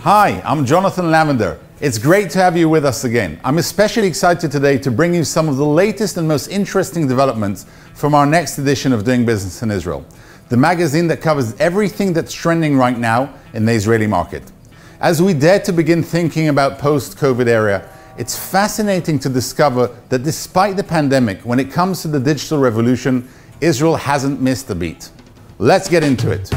Hi, I'm Jonathan Lavender. It's great to have you with us again. I'm especially excited today to bring you some of the latest and most interesting developments from our next edition of Doing Business in Israel, the magazine that covers everything that's trending right now in the Israeli market. As we dare to begin thinking about post-COVID era, it's fascinating to discover that despite the pandemic, when it comes to the digital revolution, Israel hasn't missed a beat. Let's get into it.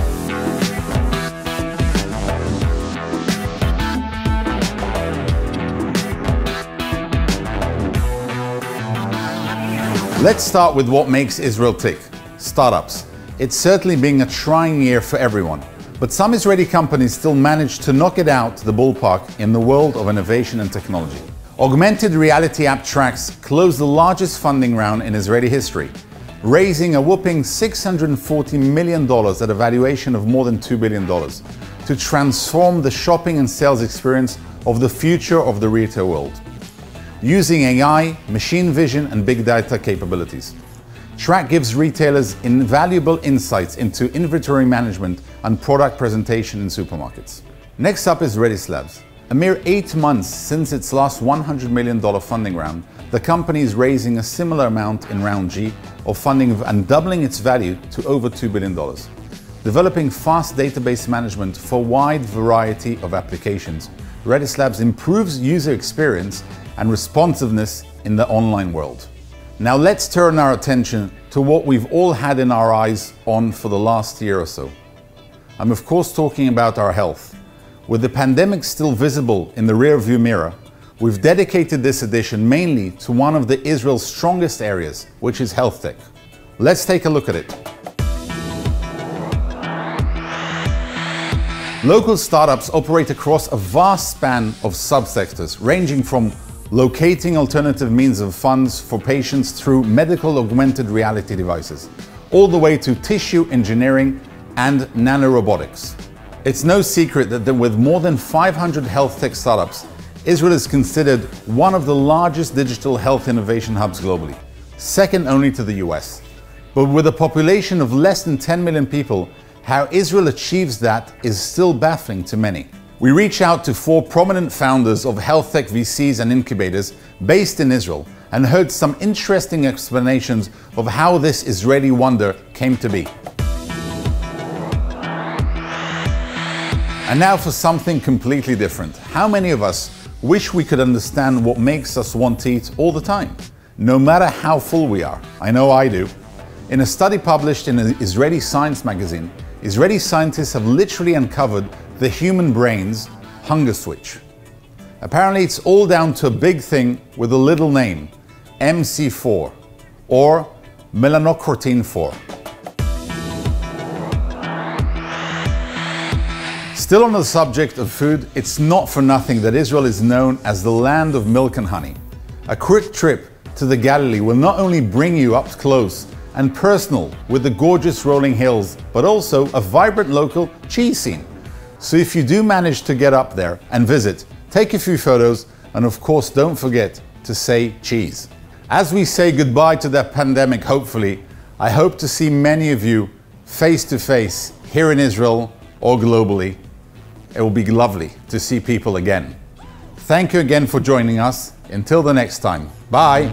Let's start with what makes Israel tick: startups. It's certainly been a trying year for everyone, but some Israeli companies still managed to knock it out the ballpark in the world of innovation and technology. Augmented reality app Trax closed the largest funding round in Israeli history, raising a whopping $640 million at a valuation of more than $2 billion to transform the shopping and sales experience of the future of the retail world, using AI, machine vision, and big data capabilities. Track gives retailers invaluable insights into inventory management and product presentation in supermarkets. Next up is Redis Labs. A mere 8 months since its last $100 million funding round, the company is raising a similar amount in round G of funding and doubling its value to over $2 billion. Developing fast database management for a wide variety of applications, Redis Labs improves user experience and responsiveness in the online world. Now let's turn our attention to what we've all had in our eyes on for the last year or so. I'm of course talking about our health. With the pandemic still visible in the rearview mirror, we've dedicated this edition mainly to one of Israel's strongest areas, which is health tech. Let's take a look at it. Local startups operate across a vast span of subsectors, ranging from locating alternative means of funds for patients through medical augmented reality devices, all the way to tissue engineering and nanorobotics. It's no secret that with more than 500 health tech startups, Israel is considered one of the largest digital health innovation hubs globally, second only to the US. But with a population of less than 10 million people, how Israel achieves that is still baffling to many. We reach out to 4 prominent founders of health tech VCs and incubators based in Israel and heard some interesting explanations of how this Israeli wonder came to be. And now for something completely different. How many of us wish we could understand what makes us want to eat all the time, no matter how full we are? I know I do. In a study published in an Israeli science magazine, Israeli scientists have literally uncovered the human brain's hunger switch. Apparently it's all down to a big thing with a little name, MC4, or melanocortin 4. Still on the subject of food, it's not for nothing that Israel is known as the land of milk and honey. A quick trip to the Galilee will not only bring you up close and personal with the gorgeous rolling hills, but also a vibrant local cheese scene. So if you do manage to get up there and visit, take a few photos, and of course don't forget to say cheese. As we say goodbye to the pandemic, hopefully, I hope to see many of you face to face here in Israel or globally. It will be lovely to see people again. Thank you again for joining us. Until the next time. Bye.